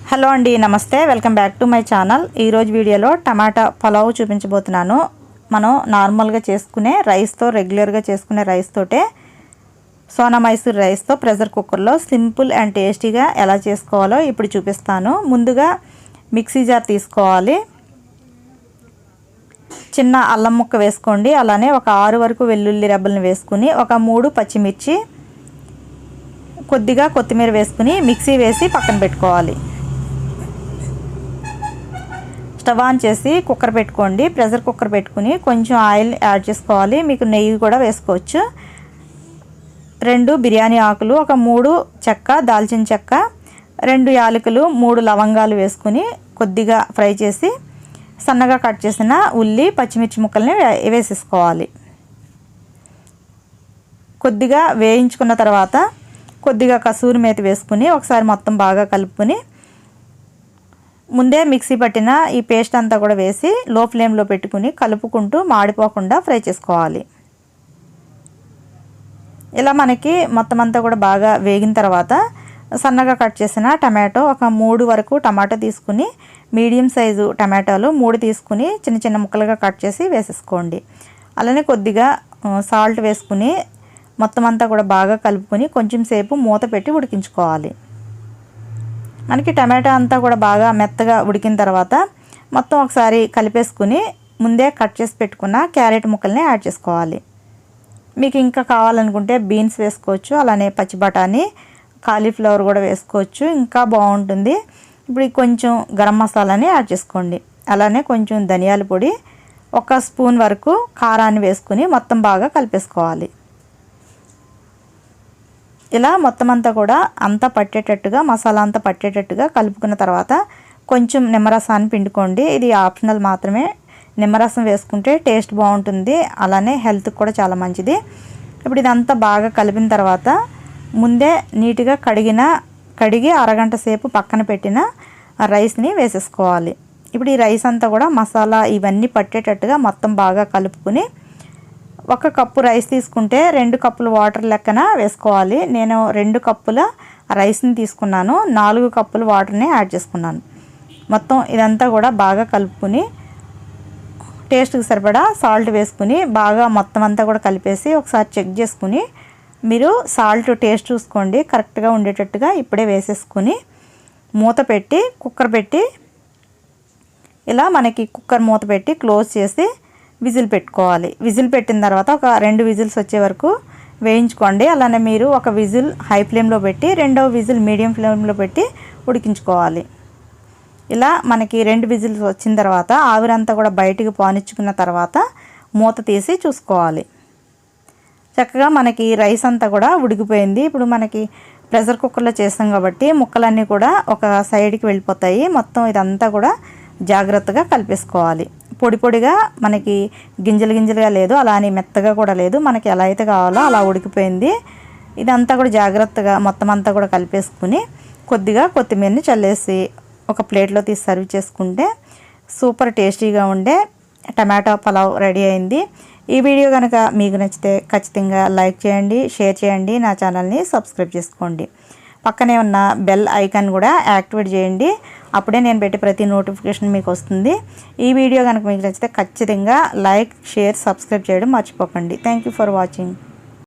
Hello అండి, నమస్తే. Welcome back to my channel. ఈరోజు వీడియోలో టమాటా పులావ్ చూపించబోతున్నాను. మనం నార్మల్గా చేసుకునే రైస్తో, రెగ్యులర్గా చేసుకునే రైస్ తోటే సోనా మైసూర్ రైస్తో ప్రెషర్ కుక్కర్లో సింపుల్ అండ్ టేస్టీగా ఎలా చేసుకోవాలో ఇప్పుడు చూపిస్తాను. ముందుగా మిక్సీ జార్ తీసుకోవాలి. చిన్న అల్లం ముక్క వేసుకోండి. అలానే ఒక 6 వరకు వెల్లుల్లి రెబ్బలను వేసుకుని, ఒక 3 పచ్చిమిర్చి, కొద్దిగా కొత్తిమీర వేసుకుని మిక్సీ వేసి పక్కన పెట్టుకోవాలి. స్టవ్ ఆన్ చేసి కుక్కర్ పెట్టుకోండి. ప్రెషర్ కుక్కర్ పెట్టుకుని కొంచెం ఆయిల్ యాడ్ చేసుకోవాలి. మీకు నెయ్యి కూడా వేసుకోవచ్చు. 2 బిర్యానీ ఆకులు, ఒక 3 చెక్క, దాల్చిన చెక్క, 2 యాలకులు, 3 లవంగాలు వేసుకుని కొద్దిగా ఫ్రై చేసి సన్నగా కట్ చేసిన ఉల్లి, పచ్చిమిర్చి ముక్కల్ని వేసేసుకోవాలి. కొద్దిగా వేయించుకున్న తర్వాత కొద్దిగా కసూరి మేతి వేసుకుని ఒకసారి మొత్తం బాగా కలుపుకొని ముందే మిక్సీ పట్టిన ఈ పేస్ట్ అంతా కూడా వేసి లో ఫ్లేమ్లో పెట్టుకుని కలుపుకుంటూ మాడిపోకుండా ఫ్రై చేసుకోవాలి. ఇలా మనకి మొత్తం అంతా కూడా బాగా వేగిన తర్వాత సన్నగా కట్ చేసిన టమాటో, ఒక 3 వరకు టమాటో తీసుకుని, మీడియం సైజు టమాటాలు 3 తీసుకుని చిన్న చిన్న ముక్కలుగా కట్ చేసి వేసేసుకోండి. అలానే కొద్దిగా సాల్ట్ వేసుకుని మొత్తం అంతా కూడా బాగా కలుపుకొని కొంచెం సేపు మూత పెట్టి ఉడికించుకోవాలి. మనకి టమాటా అంతా కూడా బాగా మెత్తగా ఉడికిన తర్వాత మొత్తం ఒకసారి కలిపేసుకుని ముందే కట్ చేసి పెట్టుకున్న క్యారెట్ ముక్కల్ని యాడ్ చేసుకోవాలి. మీకు ఇంకా కావాలనుకుంటే బీన్స్ వేసుకోవచ్చు. అలానే పచ్చి బఠానీ, కాలీఫ్లవర్ కూడా వేసుకోవచ్చు, ఇంకా బాగుంటుంది. ఇప్పుడు కొంచెం గరం మసాలాని యాడ్ చేసుకోండి. అలానే కొంచెం ధనియాల పొడి, 1 స్పూన్ వరకు కారాన్ని వేసుకుని మొత్తం బాగా కలిపేసుకోవాలి. ఇలా మొత్తం అంతా కూడా పట్టేటట్టుగా, మసాలా అంతా పట్టేటట్టుగా కలుపుకున్న తర్వాత కొంచెం నిమ్మరసాన్ని పిండుకోండి. ఇది ఆప్షనల్ మాత్రమే. నిమ్మరసం వేసుకుంటే టేస్ట్ బాగుంటుంది, అలానే హెల్త్కి కూడా చాలా మంచిది. ఇప్పుడు ఇదంతా బాగా కలిపిన తర్వాత ముందే నీట్గా కడిగి అరగంట సేపు పక్కన పెట్టిన రైస్ని వేసేసుకోవాలి. ఇప్పుడు ఈ రైస్ అంతా కూడా మసాలా ఇవన్నీ పట్టేటట్టుగా మొత్తం బాగా కలుపుకుని 1 కప్పు రైస్ తీసుకుంటే 2 కప్పుల వాటర్ లెక్కన వేసుకోవాలి. నేను 2 కప్పుల రైస్ని తీసుకున్నాను, 4 కప్పుల వాటర్ని యాడ్ చేసుకున్నాను. మొత్తం ఇదంతా కూడా బాగా కలుపుకుని టేస్ట్కి సరిపడా సాల్ట్ వేసుకుని బాగా మొత్తం అంతా కూడా కలిపేసి ఒకసారి చెక్ చేసుకుని మీరు సాల్ట్ టేస్ట్ చూసుకోండి, కరెక్ట్గా ఉండేటట్టుగా ఇప్పుడే వేసేసుకుని మూత పెట్టి కుక్కర్ పెట్టి ఇలా మనకి కుక్కర్ మూత పెట్టి క్లోజ్ చేసి విజిల్ పెట్టుకోవాలి. విజిల్ పెట్టిన తర్వాత ఒక 2 విజిల్స్ వచ్చే వరకు వేయించుకోండి. అలానే మీరు ఒక విజిల్ హై ఫ్లేమ్లో పెట్టి 2వ విజిల్ మీడియం ఫ్లేమ్లో పెట్టి ఉడికించుకోవాలి. ఇలా మనకి 2 విజిల్స్ వచ్చిన తర్వాత ఆవిరంతా కూడా బయటికి పానిచ్చుకున్న తర్వాత మూత తీసి చూసుకోవాలి. చక్కగా మనకి రైస్ అంతా కూడా ఉడికిపోయింది. ఇప్పుడు మనకి ప్రెషర్ కుక్కర్లో చేస్తాం కాబట్టి ముక్కలన్నీ కూడా ఒక సైడ్కి వెళ్ళిపోతాయి. మొత్తం ఇదంతా కూడా జాగ్రత్తగా కలిపేసుకోవాలి. పొడి పొడిగా మనకి గింజలుగా లేదు, అలా అని మెత్తగా కూడా లేదు. మనకి ఎలా అయితే కావాలో అలా ఉడికిపోయింది. ఇదంతా కూడా జాగ్రత్తగా మొత్తం అంతా కూడా కలిపేసుకుని కొద్దిగా కొత్తిమీరని చల్లేసి ఒక ప్లేట్లో తీసి సర్వ్ చేసుకుంటే సూపర్ టేస్టీగా ఉండే టమాటా పులావ్ రెడీ అయింది. ఈ వీడియో కనుక మీకు నచ్చితే ఖచ్చితంగా లైక్ చేయండి, షేర్ చేయండి, నా ఛానల్ని సబ్స్క్రైబ్ చేసుకోండి. పక్కనే ఉన్న బెల్ ఐకాన్ కూడా యాక్టివేట్ చేయండి. అప్పుడే నేను పెట్టే ప్రతి నోటిఫికేషన్ మీకు వస్తుంది. ఈ వీడియో కనుక మీకు నచ్చితే ఖచ్చితంగా లైక్, షేర్, సబ్స్క్రైబ్ చేయడం మర్చిపోకండి. Thank you for watching.